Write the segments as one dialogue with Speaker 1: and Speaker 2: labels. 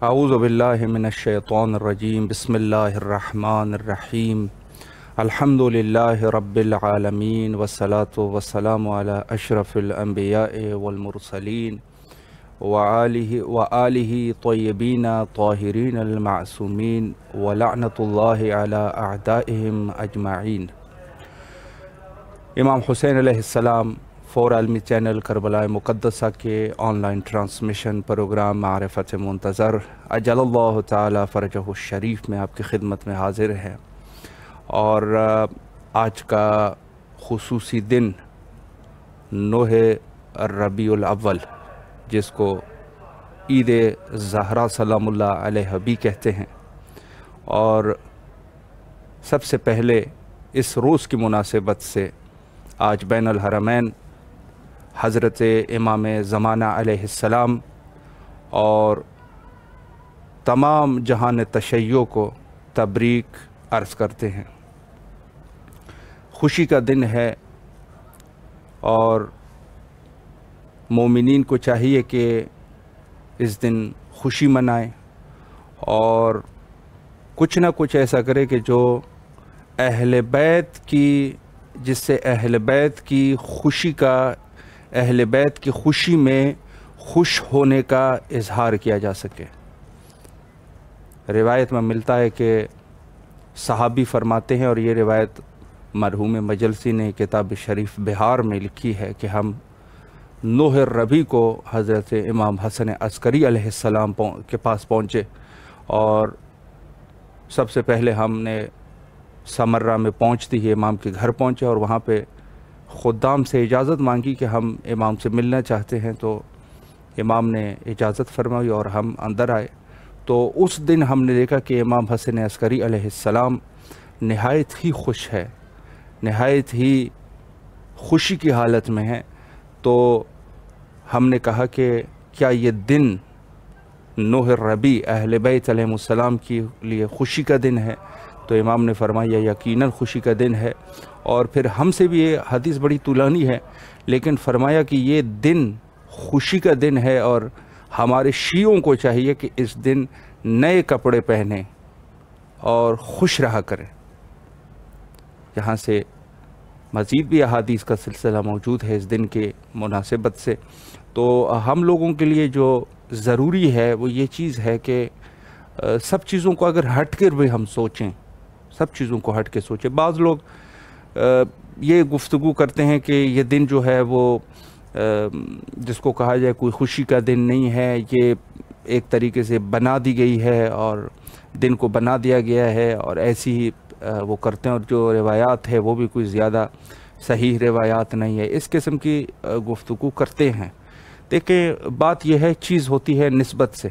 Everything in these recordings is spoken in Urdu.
Speaker 1: اعوذ باللہ من الشیطان الرجیم بسم اللہ الرحمن الرحیم الحمد للہ رب العالمین والصلاة والسلام علی اشرف الانبیاء والمرسلین وآلہ طیبین طاہرین المعصومین ولعنۃ اللہ علی اعدائہم اجمعین۔ امام حسین علیہ السلام فور عالمی چینل کربلا مقدسہ کے آن لائن ٹرانسمیشن پروگرام معرفت منتظر اجل اللہ تعالی فرجہ الشریف میں آپ کی خدمت میں حاضر ہے، اور آج کا خصوصی دن 9 ربیع الاول، جس کو عید زہرا سلام اللہ علیہ بھی کہتے ہیں، اور سب سے پہلے اس روز کی مناسبت سے آج بین الحرمین حضرت امام زمانہ علیہ السلام اور تمام جہان تشیع کو تبریک عرض کرتے ہیں۔ خوشی کا دن ہے، اور مومنین کو چاہیے کہ اس دن خوشی منائیں اور کچھ نہ کچھ ایسا کرے کہ جو اہل بیت کی جس سے اہل بیت کی خوشی میں خوش ہونے کا اظہار کیا جا سکے۔ روایت میں ملتا ہے کہ صحابی فرماتے ہیں، اور یہ روایت مرحوم مجلسی نے کتاب شریف بہار میں لکھی ہے، کہ ہم 9 ربیع کو حضرت امام حسن عسکری علیہ السلام کے پاس پہنچے، اور سب سے پہلے ہم نے سمرہ میں پہنچتے ہی امام کے گھر پہنچے، اور وہاں پہ خدام سے اجازت مانگی کہ ہم امام سے ملنا چاہتے ہیں، تو امام نے اجازت فرمائی اور ہم اندر آئے۔ تو اس دن ہم نے دیکھا کہ امام حسن عسکری علیہ السلام نہایت ہی خوش ہے، نہایت ہی خوشی کی حالت میں ہے۔ تو ہم نے کہا کہ کیا یہ دن 9 ربیع اہل بیت علیہ السلام کے لیے خوشی کا دن ہے؟ تو امام نے فرمایا یقیناً خوشی کا دن ہے، اور پھر ہم سے بھی یہ حدیث بڑی طولانی ہے، لیکن فرمایا کہ یہ دن خوشی کا دن ہے، اور ہمارے شیعوں کو چاہیے کہ اس دن نئے کپڑے پہنیں اور خوش رہا کریں۔ یہاں سے مزید بھی احادیث کا سلسلہ موجود ہے اس دن کے مناسبت سے۔ تو ہم لوگوں کے لیے جو ضروری ہے وہ یہ چیز ہے کہ سب چیزوں کو اگر ہٹ کر بھی ہم سوچیں، سب چیزوں کو ہٹ کے سوچیں۔ بعض لوگ یہ گفتگو کرتے ہیں کہ یہ دن جو ہے وہ جس کو کہا جائے کوئی خوشی کا دن نہیں ہے، یہ ایک طریقے سے بنا دی گئی ہے، اور دن کو بنا دیا گیا ہے، اور ایسی ہی وہ کرتے ہیں، اور جو روایات ہے وہ بھی کوئی زیادہ صحیح روایات نہیں ہے، اس قسم کی گفتگو کرتے ہیں۔ دیکھیں بات یہ ہے، چیز ہوتی ہے نسبت سے،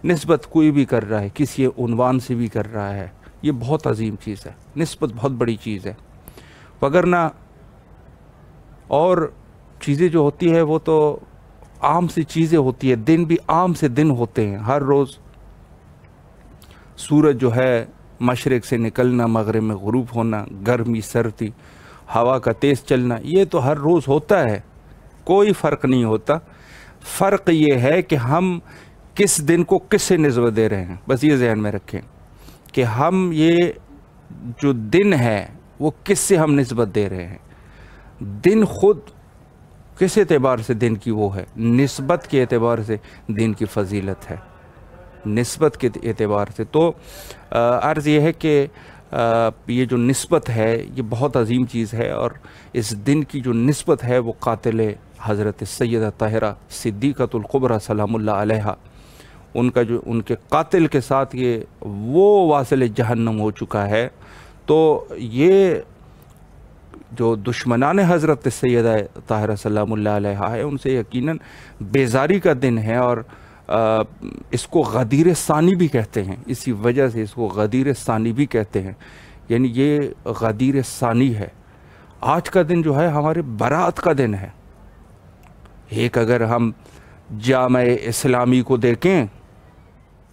Speaker 1: نسبت کوئی بھی کر رہا ہے، کسی عنوان سے بھی کر رہا ہے، یہ بہت عظیم چیز ہے، نسبت بہت بڑی چیز ہے، وگرنہ اور چیزیں جو ہوتی ہے وہ تو عام سی چیزیں ہوتی ہے، دن بھی عام سے دن ہوتے ہیں، ہر روز سورج جو ہے مشرق سے نکلنا، مغرب میں غروب ہونا، گرمی سردی، ہوا کا تیز چلنا، یہ تو ہر روز ہوتا ہے، کوئی فرق نہیں ہوتا۔ فرق یہ ہے کہ ہم کس دن کو کس سے نسبت دے رہے ہیں، بس یہ ذہن میں رکھیں کہ ہم یہ جو دن ہے وہ کس سے ہم نسبت دے رہے ہیں۔ دن خود کس اعتبار سے دن کی وہ ہے، نسبت کے اعتبار سے دن کی فضیلت ہے، نسبت کے اعتبار سے۔ تو عرض یہ ہے کہ یہ جو نسبت ہے یہ بہت عظیم چیز ہے، اور اس دن کی جو نسبت ہے وہ قاتل حضرت سیدہ طاہرہ صدیقۃ الکبریٰ سلام اللہ علیہا، ان کے قاتل کے ساتھ یہ وہ واصل جہنم ہو چکا ہے۔ تو یہ جو دشمنان حضرت سیدہ طاہرہ سلام اللہ علیہا ہے، ان سے یقیناً بیزاری کا دن ہے، اور اس کو غدیر ثانی بھی کہتے ہیں، اسی وجہ سے اس کو غدیر ثانی بھی کہتے ہیں، یعنی یہ غدیر ثانی ہے۔ آج کا دن جو ہے ہمارے برات کا دن ہے۔ ایک اگر ہم جامع اسلامی کو دیکھیں،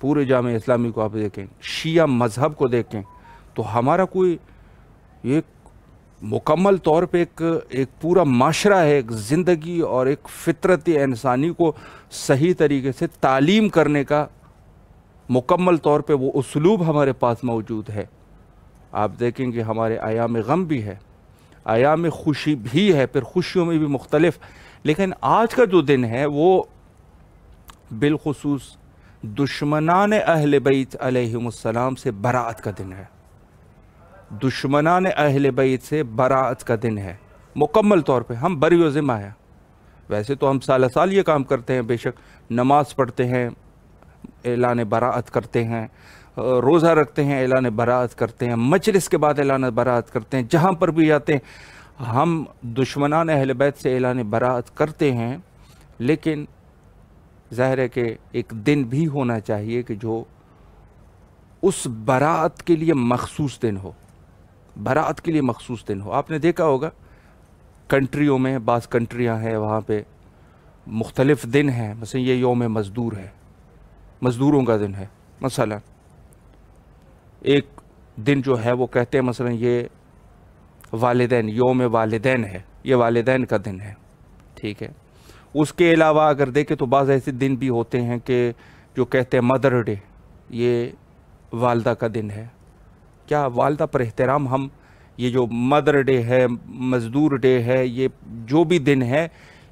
Speaker 1: پورے جامع اسلامی کو آپ دیکھیں، شیعہ مذہب کو دیکھیں، تو ہمارا کوئی ایک مکمل طور پہ ایک پورا معاشرہ ہے، ایک زندگی اور ایک فطرت انسانی کو صحیح طریقے سے تعلیم کرنے کا مکمل طور پہ وہ اسلوب ہمارے پاس موجود ہے. آپ دیکھیں گے ہمارے ایام غم بھی ہے, ایام خوشی بھی ہے, پھر خوشیوں میں بھی مختلف. لیکن آج کا جو دن ہے وہ بالخصوص دشمنان اہل بیت علیہم السلام سے براعت کا دن ہے. دشمنان اہل بیت سے براعت کا دن ہے. مکمل طور پہ ہم بری و ذمہ ہیں. ویسے تو ہم سالہ سال یہ کام کرتے ہیں, بے شک نماز پڑھتے ہیں, اعلان براعت کرتے ہیں, روزہ رکھتے ہیں, اعلان براعت کرتے ہیں, مجلس کے بعد اعلان براعت کرتے ہیں, جہاں پر بھی جاتے ہیں ہم دشمنان اہل بیت سے اعلان براعت کرتے ہیں. لیکن ظاہر ہے کہ ایک دن بھی ہونا چاہیے کہ جو اس براعت کے لیے مخصوص دن ہو, براعت کے لیے مخصوص دن ہو. آپ نے دیکھا ہوگا کنٹریوں میں, بعض کنٹریاں ہیں وہاں پہ مختلف دن ہیں. مثلا یہ یوم مزدور ہے, مزدوروں کا دن ہے. مثلا ایک دن جو ہے وہ کہتے ہیں مثلا یہ والدین, یوم والدین ہے, یہ والدین کا دن ہے. ٹھیک ہے. اس کے علاوہ اگر دیکھیں تو بعض ایسے دن بھی ہوتے ہیں کہ جو کہتے ہیں مدر ڈے, یہ والدہ کا دن ہے. کیا والدہ پر احترام ہم, یہ جو مدر ڈے ہے, مزدور ڈے ہے, یہ جو بھی دن ہے,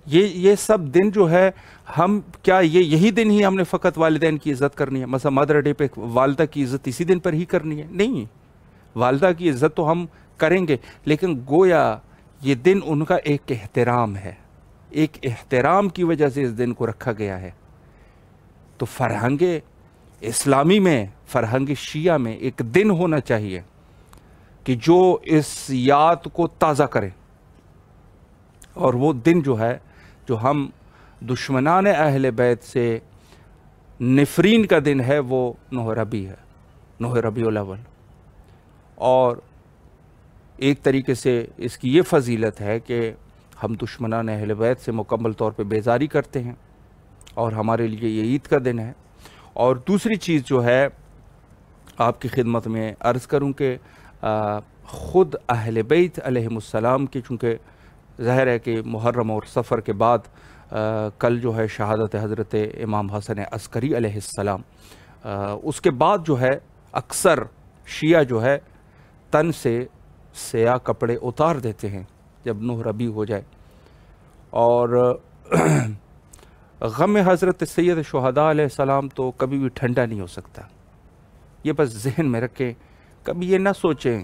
Speaker 1: یہ سب دن جو ہے ہم کیا یہی دن ہی ہم نے فقط والدین کی عزت کرنی ہے؟ مثلا مدر ڈے پہ والدہ کی عزت اسی دن پر ہی کرنی ہے؟ نہیں, والدہ کی عزت تو ہم کریں گے, لیکن گویا یہ دن ان کا ایک احترام ہے, ایک احترام کی وجہ سے اس دن کو رکھا گیا ہے. تو فرہنگ اسلامی میں, فرہنگ شیعہ میں ایک دن ہونا چاہیے کہ جو اس یاد کو تازہ کرے. اور وہ دن جو ہے, جو ہم دشمنان اہل بیت سے نفرین کا دن ہے, وہ 9 ربیع ہے, 9 ربیع الاول. اور ایک طریقے سے اس کی یہ فضیلت ہے کہ ہم دشمنان اہل بیت سے مکمل طور پہ بیزاری کرتے ہیں, اور ہمارے لیے یہ عید کا دن ہے. اور دوسری چیز جو ہے آپ کی خدمت میں عرض کروں کہ خود اہل بیت علیہم السلام کی, چونکہ ظاہر ہے کہ محرم اور صفر کے بعد کل جو ہے شہادت حضرت امام حسن عسکری علیہ السلام, اس کے بعد جو ہے اکثر شیعہ جو ہے تن سے سیاہ کپڑے اتار دیتے ہیں جب 9 ربیع ہو جائے. اور غم حضرت سید شہداء علیہ السلام تو کبھی بھی ٹھنڈا نہیں ہو سکتا. یہ بس ذہن میں رکھیں, کبھی یہ نہ سوچیں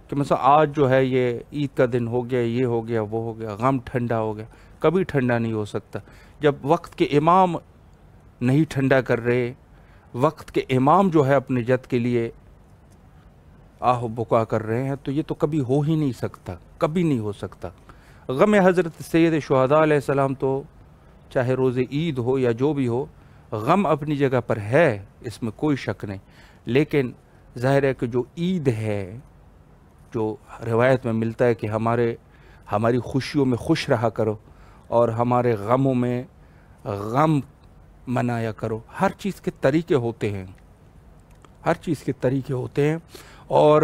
Speaker 1: کہ مثلا آج جو ہے یہ عید کا دن ہو گیا, یہ ہو گیا, وہ ہو گیا, غم ٹھنڈا ہو گیا. کبھی ٹھنڈا نہیں ہو سکتا. جب وقت کے امام نہیں ٹھنڈا کر رہے, وقت کے امام جو ہے اپنے جد کے لیے آہ و بکا کر رہے ہیں, تو یہ تو کبھی ہو ہی نہیں سکتا, کبھی نہیں ہو سکتا. غم حضرت سید شہداء علیہ السلام تو چاہے روز عید ہو یا جو بھی ہو, غم اپنی جگہ پر ہے, اس میں کوئی شک نہیں. لیکن ظاہر ہے کہ جو عید ہے, جو روایت میں ملتا ہے کہ ہماری خوشیوں میں خوش رہا کرو اور ہمارے غموں میں غم منایا کرو. ہر چیز کے طریقے ہوتے ہیں, ہر چیز کے طریقے ہوتے ہیں. اور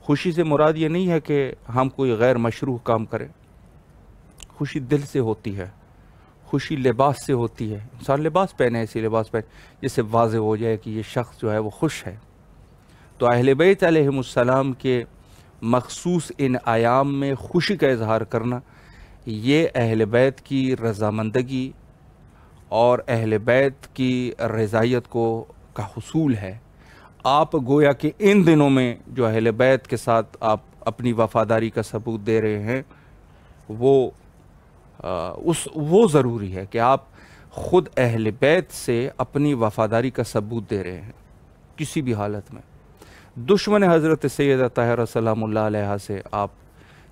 Speaker 1: خوشی سے مراد یہ نہیں ہے کہ ہم کوئی غیر مشروع کام کریں. خوشی دل سے ہوتی ہے, خوشی لباس سے ہوتی ہے. انسان لباس پہنے, ایسی لباس پہنے جس سے واضح ہو جائے کہ یہ شخص جو ہے وہ خوش ہے. تو اہل بیت علیہم السلام کے مخصوص ان ایام میں خوشی کا اظہار کرنا, یہ اہل بیت کی رضامندگی اور اہل بیت کی رضائیت کا حصول ہے. آپ گویا کہ ان دنوں میں جو اہل بیت کے ساتھ آپ اپنی وفاداری کا ثبوت دے رہے ہیں, وہ ضروری ہے کہ آپ خود اہل بیت سے اپنی وفاداری کا ثبوت دے رہے ہیں کسی بھی حالت میں. دشمن حضرت سیدہ طاہرہ سلام اللہ علیہا سے آپ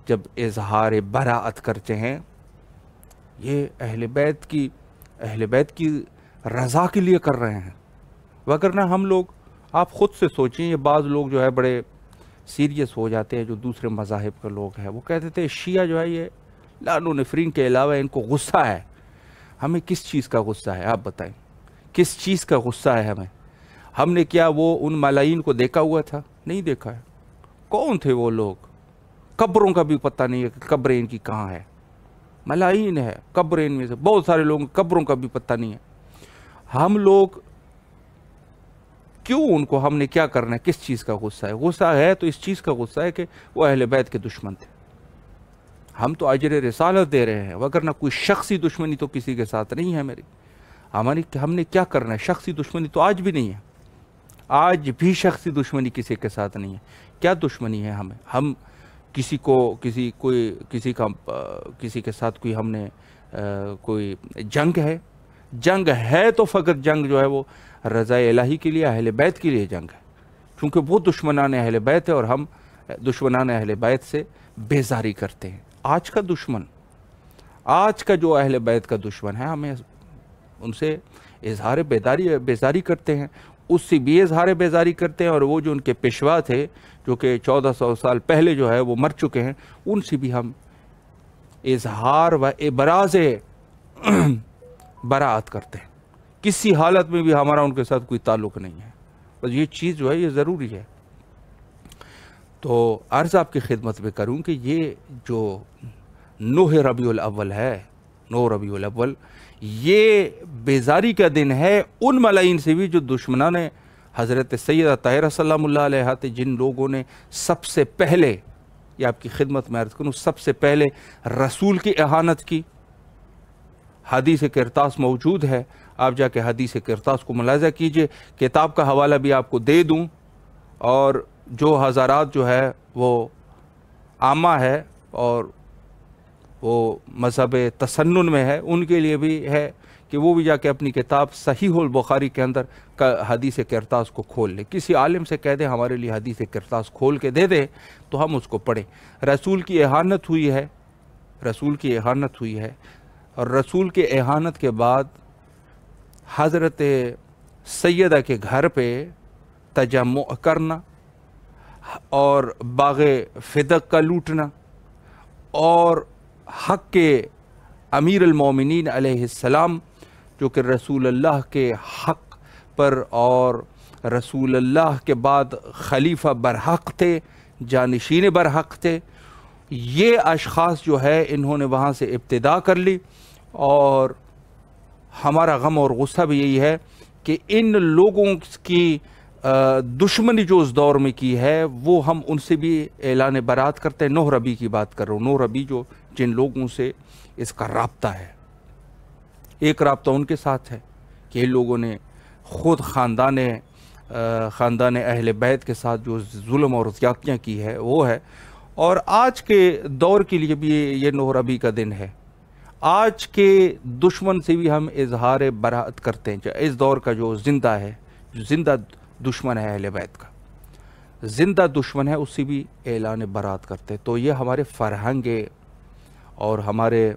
Speaker 1: جب اظہار براعت کرتے ہیں, یہ اہل بیت کی رضا کے لیے کر رہے ہیں. وگرنہ ہم لوگ, آپ خود سے سوچیں, یہ بعض لوگ جو ہے بڑے سیریس ہو جاتے ہیں جو دوسرے مذاہب کے لوگ ہیں, وہ کہتے تھے شیعہ جو ہے یہ لعن و نفرین کے علاوہ ان کو غصہ ہے. ہمیں کس چیز کا غصہ ہے؟ آپ بتائیں, کس چیز کا غصہ ہے ہمیں؟ ہم نے کیا وہ ان ملائین کو دیکھا ہوا تھا؟ نہیں دیکھا ہے. کون تھے وہ لوگ؟ قبروں کا بھی پتہ نہیں ہے کہ قبریں ان کی کہاں ہے. ملائین ہے, قبریں ان میں سے بہت سارے لوگوں قبروں کا بھی پتہ نہیں ہے. ہم لوگ کیوں ان کو ہم نے کیا کرنا ہے، کس چیز کا غصہ ہے؟ غصہ ہے تو اس چیز کا غصہ ہے کہ وہ اہل بیت کے دشمن تھے. ہم تو اجر رسالت دے رہے ہیں، وگرنہ کوئی شخصی دشمنی تو کسی کے ساتھ نہیں ہے میری. ہم نے کیا کرنا ہے؟ شخصی دشمنی تو آج بھی نہیں ہے، آج بھی شخصی دشمنی کسی کے ساتھ نہیں ہے. کیا دشمنی ہے ہمیں؟ ہم کسی کے ساتھ کوئی ہم نے کوئی جنگ ہے؟ جنگ ہے تو فقط جنگ جو ہے وہ رضا الہی کے لیے، اہل بیت کے لیے جنگ ہے، چونکہ وہ دشمنان اہل بیت ہے اور ہم دشمنان اہل بیت سے بیزاری کرتے ہیں. آج کا دشمن، آج کا جو اہل بیت کا دشمن ہے، ہمیں ان سے اظہار بیزاری کرتے ہیں، اس سے بھی اظہار بیزاری کرتے ہیں، اور وہ جو ان کے پیشوا تھے جو کہ 1400 سال پہلے جو ہے وہ مر چکے ہیں، ان سے بھی ہم اظہار و ابراز براعت کرتے ہیں. کسی حالت میں بھی ہمارا ان کے ساتھ کوئی تعلق نہیں ہے. بس یہ چیز جو ہے یہ ضروری ہے. تو عرض آپ کی خدمت میں کروں کہ یہ جو 9 ربیع الاول ہے، 9 ربیع الاول، یہ بیزاری کا دن ہے ان ملائین سے بھی جو دشمنان حضرت سیدہ طاہرہ سلام اللہ علیہا تھے، جن لوگوں نے سب سے پہلے، یہ آپ کی خدمت میں عرض کروں، سب سے پہلے رسول کی اہانت کی. حدیث کرتاس موجود ہے، آپ جا کے حدیث کرتاس کو ملاحظہ کیجئے. کتاب کا حوالہ بھی آپ کو دے دوں، اور جو حضرات جو ہے وہ عامہ ہے اور وہ مذہب تسنن میں ہے، ان کے لیے بھی ہے کہ وہ بھی جا کے اپنی کتاب صحیح البخاری کے اندر حدیث کرتاس کو کھول لے. کسی عالم سے کہہ دے ہمارے لیے حدیث کرتاس کھول کے دے دے تو ہم اس کو پڑھیں. رسول کی اہانت ہوئی ہے، رسول کی اہانت ہوئی ہے، اور رسول کے اہانت کے بعد حضرت سیدہ کے گھر پہ تجمع کرنا اور باغ فدق کا لوٹنا، اور حق کے امیر المومنین علیہ السلام جو کہ رسول اللہ کے حق پر اور رسول اللہ کے بعد خلیفہ برحق تھے، جانشین برحق تھے، یہ اشخاص جو ہے انہوں نے وہاں سے ابتدا کر لی. اور ہمارا غم اور غصہ بھی یہی ہے کہ ان لوگوں کی دشمنی جو اس دور میں کی ہے وہ ہم ان سے بھی اعلان برات کرتے ہیں. 9 ربیع کی بات کر رہا ہوں. 9 ربیع جو جن لوگوں سے اس کا رابطہ ہے، ایک رابطہ ان کے ساتھ ہے کہ ان لوگوں نے خود خاندان اہل بیت کے ساتھ جو ظلم اور زیادتیاں کی ہے وہ ہے. اور آج کے دور کے لیے بھی یہ 9 ربیع کا دن ہے. آج کے دشمن سے بھی ہم اظہار براعت کرتے ہیں. اس دور کا جو زندہ ہے، جو زندہ دشمن ہے اہل بیت کا، زندہ دشمن ہے، اس سے بھی اعلان براعت کرتے ہیں. تو یہ ہمارے فرہنگ اور ہمارے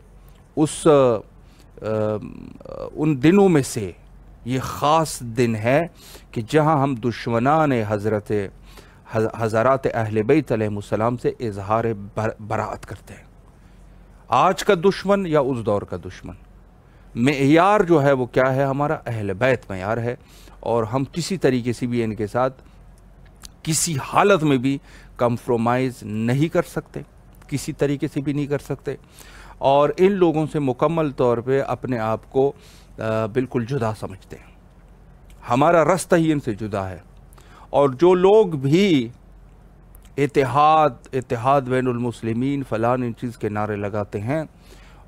Speaker 1: ان دنوں میں سے یہ خاص دن ہے کہ جہاں ہم دشمنان حضرات اہل بیت علیہ السلام سے اظہار براعت کرتے ہیں. آج کا دشمن یا اس دور کا دشمن، معیار جو ہے وہ کیا ہے؟ ہمارا اہل بیت معیار ہے، اور ہم کسی طریقے سے بھی ان کے ساتھ کسی حالت میں بھی کمپرومائز نہیں کر سکتے، کسی طریقے سے بھی نہیں کر سکتے، اور ان لوگوں سے مکمل طور پہ اپنے آپ کو بالکل جدا سمجھتے ہیں. ہمارا رستہ ہی ان سے جدا ہے. اور جو لوگ بھی اتحاد بین المسلمین فلان ان چیز کے نعرے لگاتے ہیں،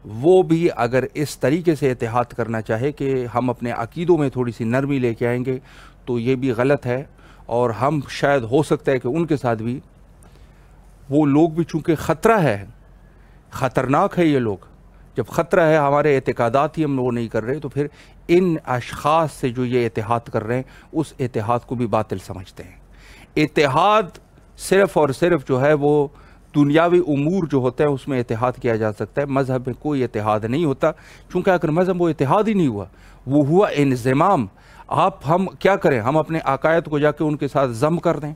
Speaker 1: وہ بھی اگر اس طریقے سے اتحاد کرنا چاہے کہ ہم اپنے عقیدوں میں تھوڑی سی نرمی لے کے آئیں گے، تو یہ بھی غلط ہے. اور ہم شاید ہو سکتا ہے کہ ان کے ساتھ بھی وہ لوگ بھی، چونکہ خطرہ ہے، خطرناک ہے یہ لوگ، جب خطرہ ہے ہمارے اعتقادات ہی ہم وہ نہیں کر رہے، تو پھر ان اشخاص سے جو یہ اتحاد کر رہے ہیں اس اتحاد کو بھی باطل سمجھتے ہیں. اتحاد صرف اور صرف جو ہے وہ دنیاوی امور جو ہوتے ہیں اس میں اتحاد کیا جا سکتا ہے. مذہب میں کوئی اتحاد نہیں ہوتا، چونکہ اگر مذہب وہ اتحاد ہی نہیں ہوا، وہ ہوا انضمام. ہم کیا کریں؟ ہم اپنے عقائد کو جا کے ان کے ساتھ ضم کر دیں،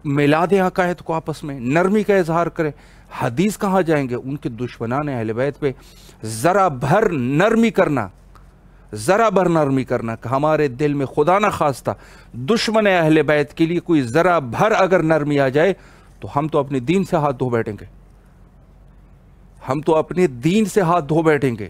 Speaker 1: ملا دیں عقائد کو، آپس میں نرمی کا اظہار کریں. حدیث کہاں جائیں گے؟ ان کے دشمنان اہل بیت پہ ذرا بھر نرمی کرنا کہ ہمارے دل میں خدا نہ خواستہ دشمن اہل بیت کے لیے کوئی ذرا بھر اگر نرمی آ جائے تو ہم تو اپنے دین سے ہاتھ دھو بیٹھیں گے.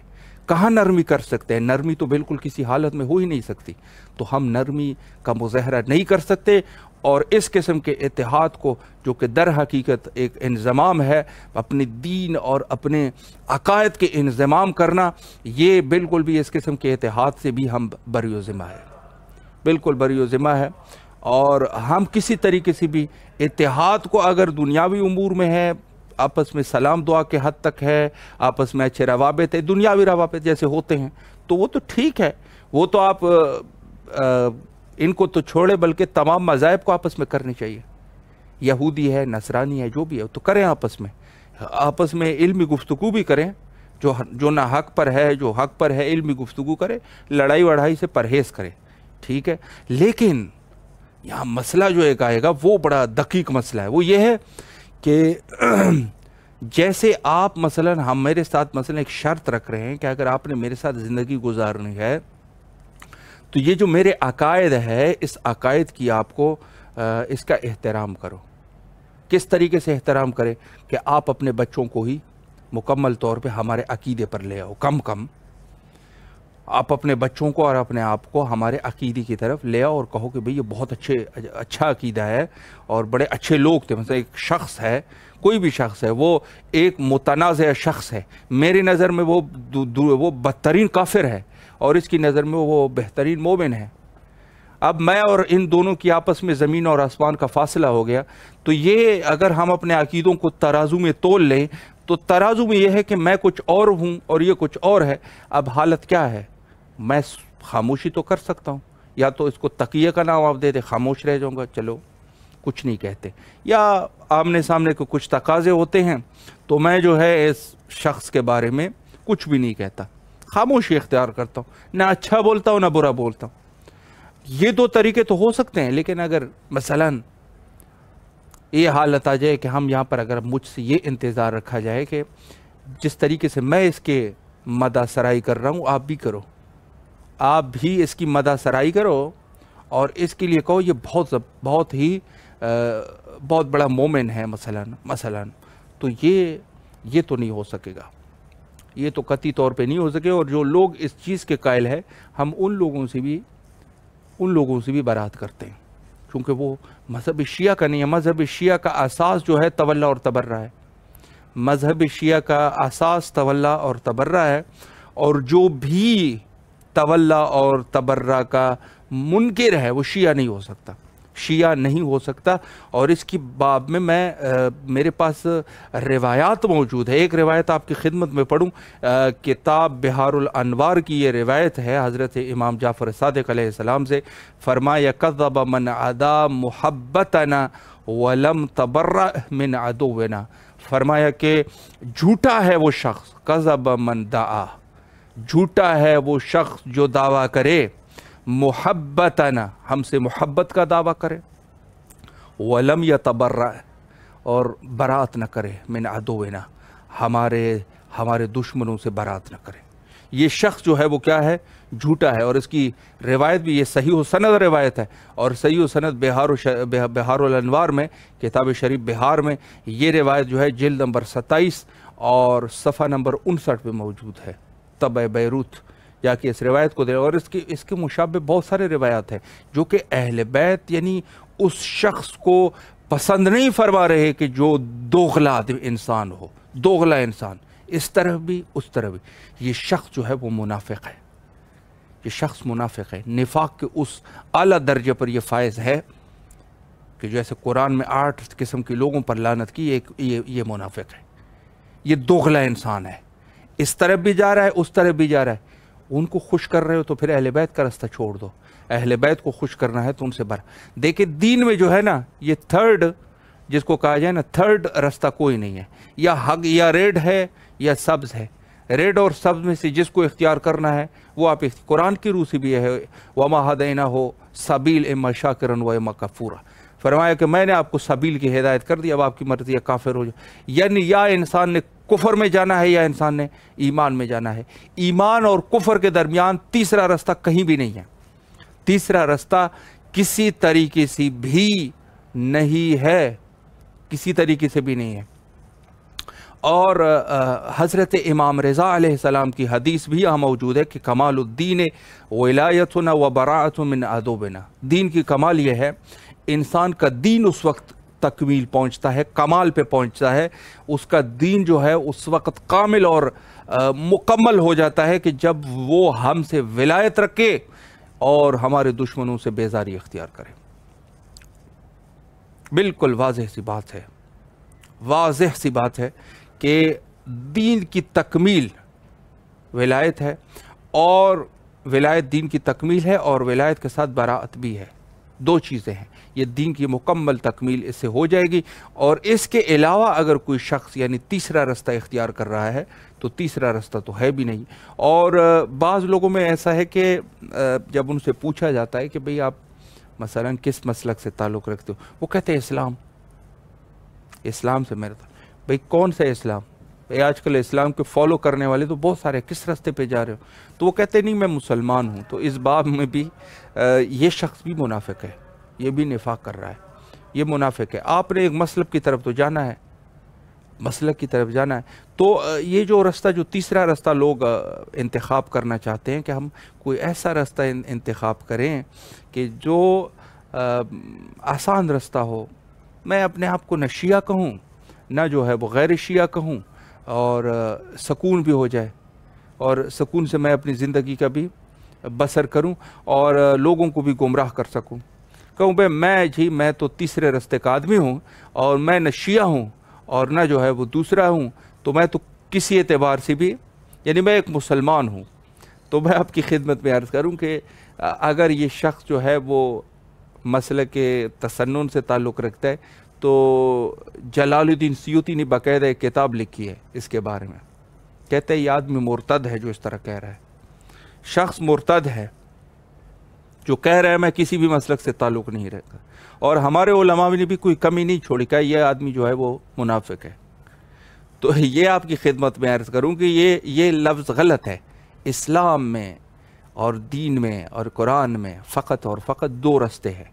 Speaker 1: کہاں نرمی کر سکتے ہیں؟ نرمی تو بالکل کسی حالت میں ہو ہی نہیں سکتی. تو ہم نرمی کا مظاہرہ نہیں کر سکتے، اور اس قسم کے اتحاد کو جو کہ در حقیقت ایک انضمام ہے، اپنے دین اور اپنے عقائد کے انضمام کرنا، یہ بالکل بھی اس قسم کے اتحاد سے بھی ہم بری و ذمہ ہے، بالکل بری و ذمہ ہے. اور ہم کسی طریقے سے بھی اتحاد کو اگر دنیاوی امور میں ہے، آپس میں سلام دعا کے حد تک ہے، آپس میں اچھے روابط ہے، دنیاوی روابط جیسے ہوتے ہیں، تو وہ تو ٹھیک ہے، وہ تو آپ ان کو تو چھوڑے، بلکہ تمام مذاہب کو آپس میں کرنی چاہیے. یہودی ہے، نصرانی ہے، جو بھی ہے تو کریں، آپس میں علمی گفتگو بھی کریں. جو نہ حق پر ہے، جو حق پر ہے، علمی گفتگو کرے، لڑائی وڑائی سے پرہیز کرے، ٹھیک ہے. لیکن یہاں مسئلہ جو ایک آئے گا وہ بڑا دقیق مسئلہ ہے. وہ یہ ہے کہ جیسے آپ مثلا میرے ساتھ مثلا ایک شرط رکھ رہے ہیں کہ اگر آپ نے میرے ساتھ زندگی گزارنی ہے تو یہ جو میرے عقائد ہے، اس عقائد کی آپ کو اس کا احترام کرو. کس طریقے سے احترام کرے؟ کہ آپ اپنے بچوں کو ہی مکمل طور پہ ہمارے عقیدے پر لے آؤ. کم آپ اپنے بچوں کو اور اپنے آپ کو ہمارے عقیدے کی طرف لے آؤ اور کہو کہ بھئی یہ بہت اچھا عقیدہ ہے اور بڑے اچھے لوگ تھے. مثلا ایک شخص ہے، کوئی بھی شخص ہے، وہ ایک متنازع شخص ہے، میری نظر میں وہ بدترین کافر ہے اور اس کی نظر میں وہ بہترین مومن ہے. اب میں اور ان دونوں کی آپس میں زمین اور آسمان کا فاصلہ ہو گیا. تو یہ اگر ہم اپنے عقیدوں کو ترازو میں تول لیں تو ترازو میں یہ ہے کہ میں کچھ اور ہوں اور یہ کچھ اور ہے. اب حالت کیا ہے؟ میں خاموشی تو کر سکتا ہوں، یا تو اس کو تقیہ کا نام آپ دے دے، خاموش رہ جاؤں گا، چلو کچھ نہیں کہتے. یا آمنے سامنے کو کچھ تقاضے ہوتے ہیں تو میں جو ہے اس شخص کے بارے میں کچھ بھی نہیں کہتا، خاموشی اختیار کرتا ہوں، نہ اچھا بولتا ہوں نہ برا بولتا ہوں. یہ دو طریقے تو ہو سکتے ہیں. لیکن اگر مثلاً یہ حالت آ جائے کہ ہم یہاں پر اگر مجھ سے یہ انتظار رکھا جائے کہ جس طریقے سے میں اس کے مدح سرائی کر رہا ہوں آپ بھی کرو، آپ بھی اس کی مدح سرائی کرو اور اس کے لیے کہو یہ بہت بڑا مومن ہے مثلاً تو یہ تو نہیں ہو سکے گا، یہ تو قطعی طور پہ نہیں ہو سکے. اور جو لوگ اس چیز کے قائل ہیں ہم ان لوگوں سے بھی برات کرتے ہیں، کیونکہ وہ مذہب شیعہ کا نہیں ہے. مذہب شیعہ کا اساس جو ہے تولا اور تبرہ ہے. مذہب شیعہ کا اساس تولا اور تبرہ ہے، اور جو بھی تولا اور تبرہ کا منکر ہے وہ شیعہ نہیں ہو سکتا، شیعہ نہیں ہو سکتا. اور اس کی باب میں میرے پاس روایات موجود ہے. ایک روایت آپ کی خدمت میں پڑھوں، کتاب بہار الانوار کی یہ روایت ہے حضرت امام جعفر صادق علیہ السلام سے. فرمایا کذب من عدا محبتنا ولم تبرأ من عدونا. فرمایا کہ جھوٹا ہے وہ شخص، کذب من دعا، جھوٹا ہے وہ شخص جو دعویٰ کرے محبتنا، ہم سے محبت کا دعویٰ کرے، ولم یتبرأ، اور برات نہ کرے، من عدونا، ہمارے دشمنوں سے برات نہ کرے. یہ شخص جو ہے وہ کیا ہے؟ جھوٹا ہے. اور اس کی روایت بھی یہ صحیح و سند روایت ہے، اور صحیح و سند بہار الانوار میں، کتاب شریف بہار میں یہ روایت جو ہے جلد نمبر 27 اور صفحہ نمبر 59 پہ موجود ہے. طبع بیروت جا کے اس روایت کو دے. اور اس کے مشابہ بہت سارے روایات ہیں جو کہ اہل بیت یعنی اس شخص کو پسند نہیں فرما رہے کہ جو دوغلا انسان ہو، دوغلا انسان، اس طرح بھی اس طرح بھی. یہ شخص جو ہے وہ منافق ہے، یہ شخص منافق ہے. نفاق کے اس اعلیٰ درجے پر یہ فائز ہے کہ جیسے قرآن میں 8 قسم کے لوگوں پر لعنت کی، یہ منافق ہے، یہ دوغلا انسان ہے. اس طرف بھی جا رہا ہے، اس طرف بھی جا رہا ہے. ان کو خوش کر رہے ہو تو پھر اہل بیت کا رستہ چھوڑ دو. اہل بیت کو خوش کرنا ہے تو ان سے دیکھیں دین میں جو ہے نا، یہ تھرڈ جس کو کہا جائے نا، تھرڈ رستہ کوئی نہیں ہے. یا حق یا ریڈ ہے یا سبز ہے. ریڈ اور سبز میں سے جس کو اختیار کرنا ہے وہ آپ قرآن کی روح سے بھی ہے، وَمَا هَدَيْنَاهُ سَبِيلَ إِمَّا شَاكِرًا وَإِمَّا كَفُورًا. فرمایا کہ میں نے آپ کو سبیل کی ہدایت کر دی، اب آپ کی مرضی ہے کافر ہو جائے. یعنی یا انسان نے کفر میں جانا ہے یا انسان نے ایمان میں جانا ہے. ایمان اور کفر کے درمیان تیسرا رستہ کہیں بھی نہیں ہے. تیسرا رستہ کسی طریقے سے بھی نہیں ہے، کسی طریقے سے بھی نہیں ہے. اور حضرت امام رضا علیہ السلام کی حدیث بھی یہاں موجود ہے کہ کمال الدین ولایتنا و براءت من عدونا، دین کی کمال یہ ہے انسان کا دین اس وقت تکمیل پہنچتا ہے، کمال پہ پہنچتا ہے، اس کا دین جو ہے اس وقت کامل اور مکمل ہو جاتا ہے کہ جب وہ ہم سے ولایت رکھے اور ہمارے دشمنوں سے بیزاری اختیار کرے۔ بالکل واضح سی بات ہے، واضح سی بات ہے کہ دین کی تکمیل ولایت ہے، اور ولایت دین کی تکمیل ہے اور ولایت کے ساتھ براءت بھی ہے، دو چیزیں ہیں۔ یہ دین کی مکمل تکمیل اس سے ہو جائے گی، اور اس کے علاوہ اگر کوئی شخص یعنی تیسرا رستہ اختیار کر رہا ہے تو تیسرا رستہ تو ہے بھی نہیں۔ اور بعض لوگوں میں ایسا ہے کہ جب ان سے پوچھا جاتا ہے کہ بھئی آپ مثلا کس مسلک سے تعلق رکھتے ہو، وہ کہتے ہیں اسلام سے میرا تھا۔ بھئی کون سا اسلام؟ بھئی آج کل اسلام کے فالو کرنے والے تو بہت سارے، کس راستے پہ جا رہے ہو؟ تو وہ کہتے نہیں میں مسلمان ہوں۔ تو اس باب میں بھی یہ شخص بھی منافق ہے، یہ بھی نفاق کر رہا ہے، یہ منافق ہے۔ آپ نے ایک مسلک کی طرف تو جانا ہے، مسلک کی طرف جانا ہے۔ تو یہ جو رستہ، جو تیسرا رستہ لوگ انتخاب کرنا چاہتے ہیں کہ ہم کوئی ایسا رستہ انتخاب کریں کہ جو آسان رستہ ہو، میں اپنے آپ کو نہ شیعہ کہوں نہ جو ہے وہ غیر شیعہ کہوں، اور سکون بھی ہو جائے، اور سکون سے میں اپنی زندگی کا بھی بسر کروں اور لوگوں کو بھی گمراہ کر سکوں۔ کہوں بھئی میں تو تیسرے رستے کا آدمی ہوں، اور میں نہ شیعہ ہوں اور نہ جو ہے وہ دوسرا ہوں، تو میں تو کسی اعتبار سے بھی یعنی میں ایک مسلمان ہوں۔ تو میں آپ کی خدمت میں عرض کروں کہ اگر یہ شخص جو ہے وہ مسلک تسنن سے تعلق رکھتا ہے، تو جلال الدین سیوطی نے باقاعدہ ایک کتاب لکھی ہے اس کے بارے میں، کہتے ہیں یہ آدمی مرتد ہے جو اس طرح کہہ رہا ہے، شخص مرتد ہے جو کہہ رہا ہے میں کسی بھی مسلک سے تعلق نہیں رکھتا۔ اور ہمارے علماء نے بھی کوئی کمی نہیں چھوڑی کہ یہ آدمی جو ہے وہ منافق ہے۔ تو یہ آپ کی خدمت میں عرض کروں کہ یہ لفظ غلط ہے۔ اسلام میں اور دین میں اور قرآن میں فقط اور فقط دو رستے ہیں،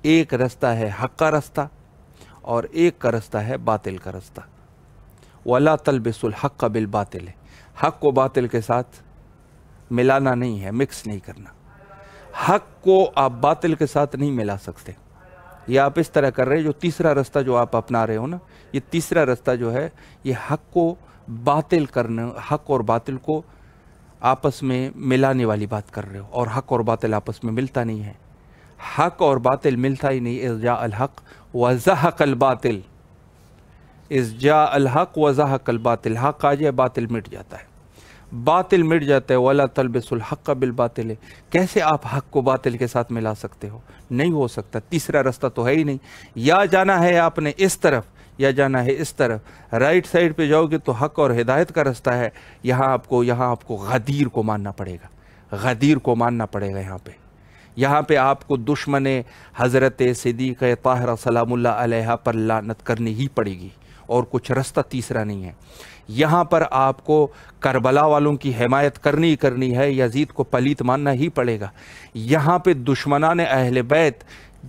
Speaker 1: ایک رستہ ہے حق کا رستہ اور ایک کا رستہ ہے باطل کا رستہ۔ وَلَا تَلْبِسُوا الْحَقَّ بِالْبَاطِلِ، حق کو باطل کے ساتھ ملانا نہیں ہے، مکس نہیں کرنا۔ حق کو آپ باطل کے ساتھ نہیں ملا سکتے۔ یہ آپ اس طرح کر رہے ہیں، جو تیسرا رستہ جو آپ اپنا رہے ہو نا، یہ تیسرا رستہ جو ہے یہ حق کو باطل کرنے، حق اور باطل کو آپس میں ملانے والی بات کر رہے ہو، اور حق اور باطل آپس میں ملتا نہیں ہے، حق اور باطل ملتا ہی نہیں۔ اذ جاء الحق وزهق الباطل، اذ جاء الحق وزهق الباطل، حق آ جائے باطل مٹ جاتا ہے، باطل مٹ جاتا ہے۔ وَلَا تَلْبِسُوا الْحَقَّ بِالْبَاطِلِ، کیسے آپ حق کو باطل کے ساتھ ملا سکتے ہو؟ نہیں ہو سکتا، تیسرا رستہ تو ہے ہی نہیں۔ یا جانا ہے آپ نے اس طرف یا جانا ہے اس طرف۔ رائٹ سائڈ پہ جاؤ گے تو حق اور ہدایت کا رستہ ہے، یہاں آپ کو غدیر کو ماننا پڑے گا، غدیر کو ماننا پڑے گا۔ یہاں پہ آپ کو دشمن حضرت صدیق طاہرہ سلام اللہ علیہ پر لعنت کرنی ہی پڑے گی، اور کچھ رستہ تیسرا نہیں ہے۔ یہاں پر آپ کو کربلا والوں کی حمایت کرنی ہے، یزید کو پلیت ماننا ہی پڑے گا۔ یہاں پہ دشمنان اہل بیت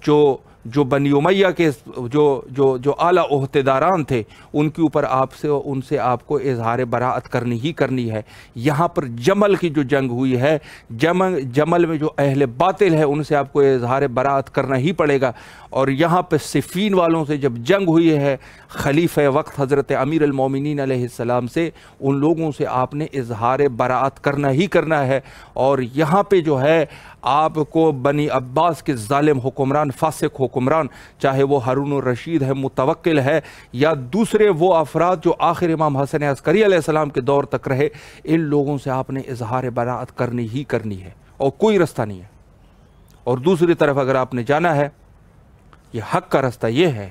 Speaker 1: جو بنی امیہ کے جو اعلیٰ عہدیداران تھے، ان کے اوپر ان سے آپ کو اظہار براءت کرنی ہی کرنی ہے۔ یہاں پر جمل کی جو جنگ ہوئی ہے، جمل میں جو اہل باطل ہے ان سے آپ کو اظہار براءت کرنا ہی پڑے گا۔ اور یہاں پہ صفین والوں سے جب جنگ ہوئی ہے خلیفہ وقت حضرت امیر المومنین علیہ السلام سے، ان لوگوں سے آپ نے اظہار براءت کرنا ہی کرنا ہے۔ اور یہاں پہ جو ہے آپ کو بنی عباس کے ظالم حکمران، فاسق حکمران، چاہے وہ ہارون الرشید ہے، متوکل ہے، یا دوسرے وہ افراد جو آخر امام حسن عسکری علیہ السلام کے دور تک رہے، ان لوگوں سے آپ نے اظہار براءت کرنی ہی کرنی ہے، اور کوئی رستہ نہیں ہے۔ اور دوسری طرف اگر آپ نے جانا ہے، یہ حق کا رستہ یہ ہے،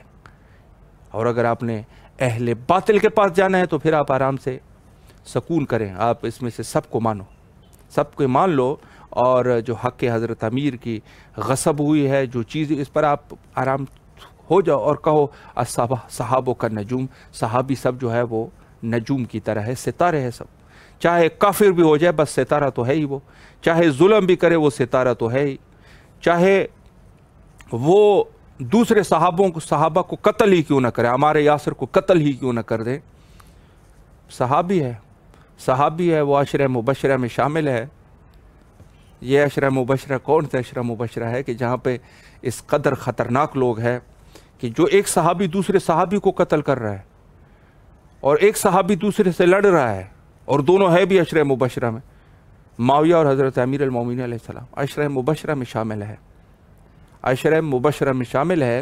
Speaker 1: اور اگر آپ نے اہل باطل کے پاس جانا ہے تو پھر آپ آرام سے سکون کریں، آپ اس میں سے سب کو مانو، سب کو مان لو، اور جو حق حضرت امیر کی غصب ہوئی ہے جو چیز، اس پر آپ آرام ہو جاؤ اور کہو صحابوں کا نجوم، صحابی سب جو ہے وہ نجوم کی طرح ہے، ستارے ہے سب، چاہے کافر بھی ہو جائے بس ستارہ تو ہے ہی وہ، چاہے ظلم بھی کرے وہ ستارہ تو ہے ہی، چاہے وہ دوسرے صحابہ کو قتل ہی کیوں نہ کرے، ہمارے یاسر کو قتل ہی کیوں نہ کر دے، صحابی ہے, وہ عشرہ مبشرہ میں شامل ہے. یہ عشرہ مبشرہ کون سا عشرہ مبشرہ ہے کہ جہاں پہ اس قدر خطرناک لوگ ہیں کہ جو ایک صحابی دوسرے صحابی کو قتل کر رہا ہے اور ایک صحابی دوسرے سے لڑ رہا ہے, اور دونوں ہے بھی عشرہ مبشرہ میں, معاویہ اور حضرت امیر المومنین علیہ السلام عشرہ مبشرہ میں شامل ہے, عشرہ مبشرہ میں شامل ہے.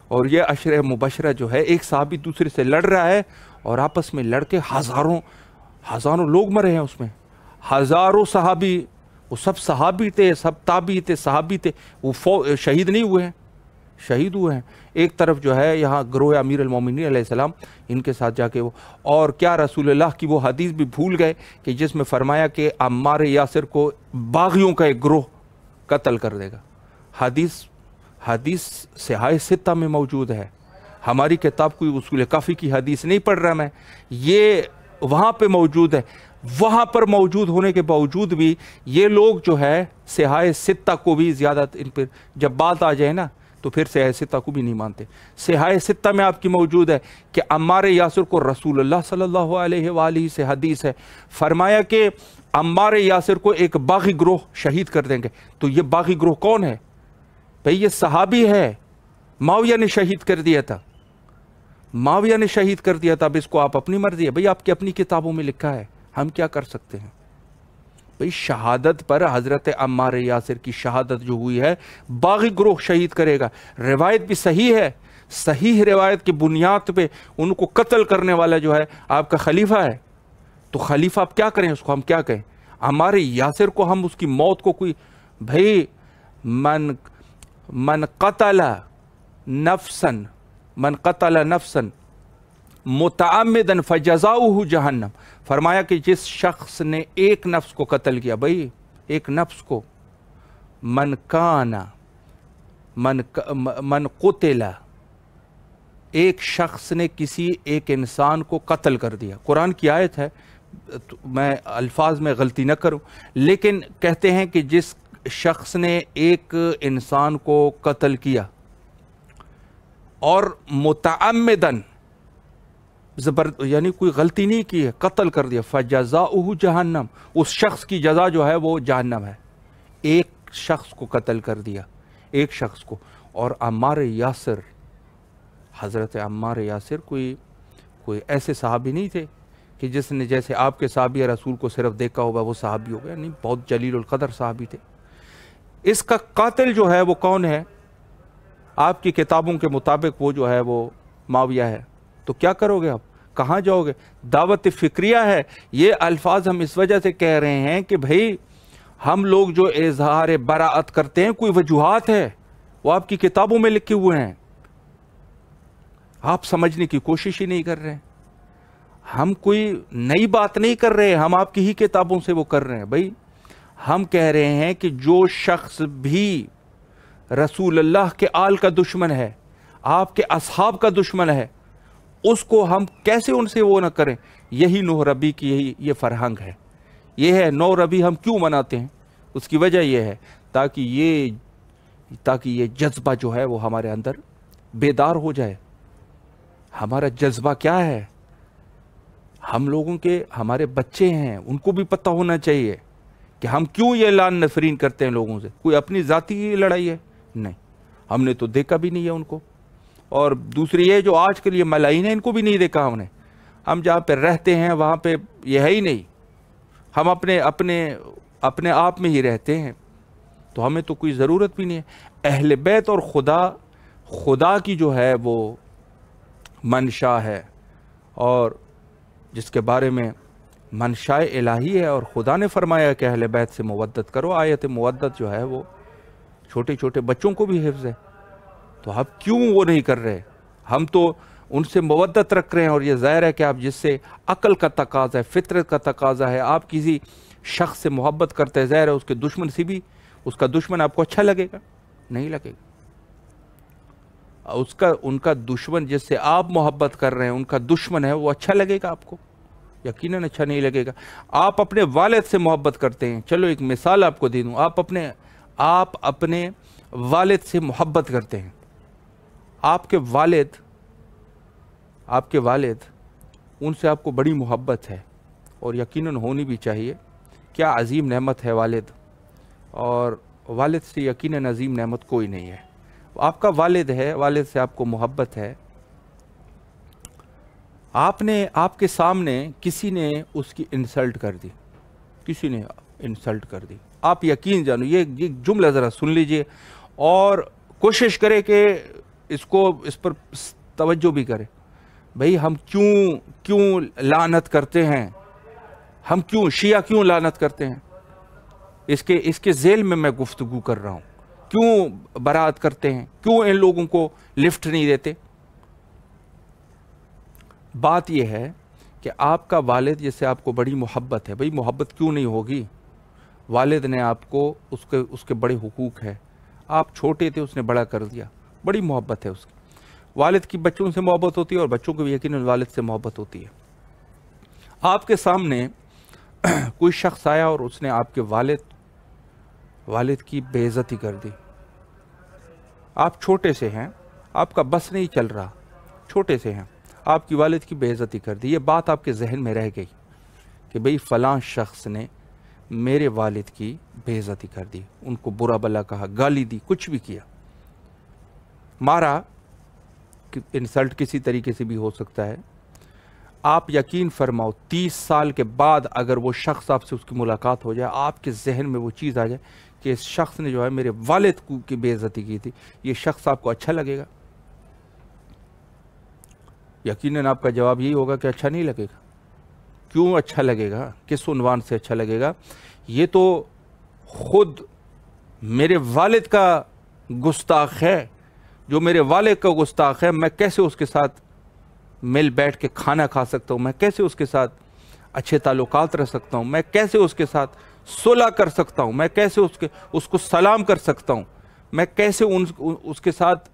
Speaker 1: اور یہ عشرہ مبشرہ جو ہے ایک صحابی دوسرے سے لڑ رہا ہے اور آپس میں لڑ کے ہزاروں لوگ مرے ہیں اس میں, ہزاروں صحابی, وہ سب صحابی تھے, سب تابعی تھے, صحابی تھے, وہ شہید نہیں ہوئے ہیں, شہید ہوئے ہیں. ایک طرف جو ہے یہاں گروہ امیر المومنین علیہ السلام ان کے ساتھ جا کے وہ, اور کیا رسول اللہ کی وہ حدیث بھی بھول گئے کہ جس میں فرمایا کہ عمار یاسر کو باغیوں کا ایک گروہ قتل کر دے گا. حدیث صحاح ستہ میں موجود ہے. ہماری کتاب کوئی اصول کافی کی حدیث نہیں پڑھ رہا میں, یہ وہاں پہ موجود ہے. وہاں پر موجود ہونے کے باوجود بھی یہ لوگ جو ہے صحاح ستہ کو بھی زیادہ, ان پر جب بات آ جائے نا تو پھر صحاح ستہ کو بھی نہیں مانتے. صحاح ستہ میں آپ کی موجود ہے کہ عمار یاسر کو رسول اللہ صلی اللہ علیہ وآلہ سے حدیث ہے, فرمایا کہ عمار یاسر کو ایک باغی گروہ شہید کر دیں گے. تو یہ باغی گروہ کون ہے بھئی؟ یہ صحابی ہے, معاویہ نے شہید کر دیا تھا, معاویہ نے شہید کر دیا تھا. اب اس کو آپ اپنی مرضی ہے بھئی, آپ کی اپنی کتابوں میں لکھا ہے, ہم کیا کر سکتے ہیں بھئی؟ شہادت پر حضرت عمار یاسر کی شہادت جو ہوئی ہے, باغی گروہ شہید کرے گا. روایت بھی صحیح ہے, صحیح روایت کی بنیاد پہ ان کو قتل کرنے والا جو ہے آپ کا خلیفہ ہے. تو خلیفہ آپ کیا کریں, اس کو ہم کیا کہیں؟ عمار یاسر کو ہم اس کی موت کو کوئی بھئی من قتل نفسا متعمدا فجزاؤہ جہنم, فرمایا کہ جس شخص نے ایک نفس کو قتل کیا, بھئی ایک نفس کو, من قتل, ایک شخص نے کسی ایک انسان کو قتل کر دیا. قرآن کی آیت ہے, میں الفاظ میں غلطی نہ کروں, لیکن کہتے ہیں کہ جس شخص نے ایک انسان کو قتل کیا اور متعمدن, یعنی کوئی غلطی نہیں کی ہے, قتل کر دیا, فجزاؤہ جہنم, اس شخص کی جزا جو ہے وہ جہنم ہے. ایک شخص کو قتل کر دیا, ایک شخص کو. اور عمار یاسر, حضرت عمار یاسر کوئی ایسے صحابی نہیں تھے کہ جس نے جیسے آپ کے صحابی رسول کو صرف دیکھا ہوگا وہ صحابی ہو گیا, نہیں, بہت جلیل القدر صحابی تھے. اس کا قاتل جو ہے وہ کون ہے؟ آپ کی کتابوں کے مطابق وہ جو ہے وہ معاویہ ہے. تو کیا کرو گے آپ, کہاں جاؤ گے؟ دعوت فکریہ ہے. یہ الفاظ ہم اس وجہ سے کہہ رہے ہیں کہ بھئی ہم لوگ جو اظہار براعت کرتے ہیں کوئی وجوہات ہے, وہ آپ کی کتابوں میں لکھے ہوئے ہیں, آپ سمجھنے کی کوشش ہی نہیں کر رہے ہیں. ہم کوئی نئی بات نہیں کر رہے, ہم آپ کی ہی کتابوں سے وہ کر رہے ہیں. بھئی ہم کہہ رہے ہیں کہ جو شخص بھی رسول اللہ کے آل کا دشمن ہے, آپ کے اصحاب کا دشمن ہے, اس کو ہم کیسے ان سے وہ نہ کریں. یہی 9 ربیع کی یہ فرہنگ ہے. یہ ہے 9 ربیع ہم کیوں مناتے ہیں, اس کی وجہ یہ ہے تاکہ یہ جذبہ جو ہے وہ ہمارے اندر بیدار ہو جائے. ہمارا جذبہ کیا ہے؟ ہم لوگوں کے ہمارے بچے ہیں, ان کو بھی پتہ ہونا چاہیے کہ ہم کیوں یہ اعلان نفرین کرتے ہیں لوگوں سے. کوئی اپنی ذاتی لڑائی ہے نہیں, ہم نے تو دیکھا بھی نہیں ہے ان کو. اور دوسری یہ جو آج کے لیے ملائین ہیں, ان کو بھی نہیں دیکھا ہم نے. ہم جہاں پہ رہتے ہیں وہاں پہ یہ ہے ہی نہیں, ہم اپنے آپ میں ہی رہتے ہیں, تو ہمیں تو کوئی ضرورت بھی نہیں ہے. اہل بیت اور خدا کی جو ہے وہ منشا ہے, اور جس کے بارے میں منشاء الہی ہے, اور خدا نے فرمایا کہ اہل بیت سے مودت کرو. آیت مودت جو ہے وہ چھوٹے چھوٹے بچوں کو بھی حفظ ہے, تو آپ کیوں وہ نہیں کر رہے؟ ہم تو ان سے مودت رکھ رہے ہیں, اور یہ ظاہر ہے کہ آپ جس سے عقل کا تقاضا ہے, فطرت کا تقاضا ہے, آپ کسی شخص سے محبت کرتے ہیں, ظاہر ہے اس کے دشمن سے بھی, اس کا دشمن آپ کو اچھا لگے گا؟ نہیں لگے گا. ان کا دشمن جس سے آپ محبت کر رہے ہیں, ان کا دشمن ہے, وہ اچھا لگے گا آپ کو؟ یقیناً اچھا نہیں لگے گا. آپ اپنے والد سے محبت کرتے ہیں, چلو ایک مثال آپ کو دے دوں, آپ اپنے والد سے محبت کرتے ہیں. آپ کے والد ان سے آپ کو بڑی محبت ہے اور یقیناً ہونی بھی چاہیے۔ کیا عظیم نعمت ہے والد، اور والد سے یقیناً عظیم نعمت کوئی نہیں ہے۔ آپ کا والد ہے، والد سے آپ کو محبت ہے، آپ کے سامنے کسی نے اس کی انسلٹ کر دی، کسی نے انسلٹ کر دی، آپ یقین جانو، یہ جملہ ذرا سن لیجئے اور کوشش کرے کہ اس پر توجہ بھی کرے۔ بھئی ہم کیوں لعنت کرتے ہیں، ہم شیعہ کیوں لعنت کرتے ہیں، اس کے ذیل میں میں گفتگو کر رہا ہوں۔ کیوں برات کرتے ہیں، کیوں ان لوگوں کو لفٹ نہیں دیتے؟ بات یہ ہے کہ آپ کا والد جس سے آپ کو بڑی محبت ہے، بھئی محبت کیوں نہیں ہوگی؟ والد نے آپ کو اس کے بڑے حقوق ہے، آپ چھوٹے تھے اس نے بڑا کر دیا، بڑی محبت ہے اس کی۔ والد کی بچوں سے محبت ہوتی ہے اور بچوں کو بھی یقیناً والد سے محبت ہوتی ہے۔ آپ کے سامنے کوئی شخص آیا اور اس نے آپ کے والد کی بے عزتی کر دی۔ آپ چھوٹے سے ہیں، آپ کا بس نہیں چل رہا، چھوٹے سے ہیں، آپ کی والد کی بے عزتی کر دی۔ یہ بات آپ کے ذہن میں رہ گئی کہ بھئی فلاں شخص نے میرے والد کی بے عزتی کر دی، ان کو برا بلا کہا، گالی دی، کچھ بھی کیا، مارا، انسلٹ کسی طریقے سے بھی ہو سکتا ہے۔ آپ یقین فرماؤ 30 سال کے بعد اگر وہ شخص آپ سے اس کی ملاقات ہو جائے، آپ کے ذہن میں وہ چیز آ جائے کہ اس شخص نے جو ہے میرے والد کی بے عزتی کی تھی، یہ شخص آپ کو اچھا لگے گا؟ یقیناً آپ کا جواب یہی ہوگا کہ اچھا نہیں لگے گا۔ کیوں اچھا لگے گا؟ کس عنوان سے اچھا لگے گا؟ یہ تو خود میرے والد کا گستاخ ہے، جو میرے والد کا گستاخ ہے، میں کیسے اس کے ساتھ مل بیٹھ کے کھانا کھا سکتا ہوں، میں کیسے اس کے ساتھ اچھے تعلقات رکھ سکتا ہوں، میں کیسے اس کے ساتھ صلح کر سکتا ہوں، میں کیسے اس کو سلام کر سکتا ہوں، میں کیسے اس کے ساتھ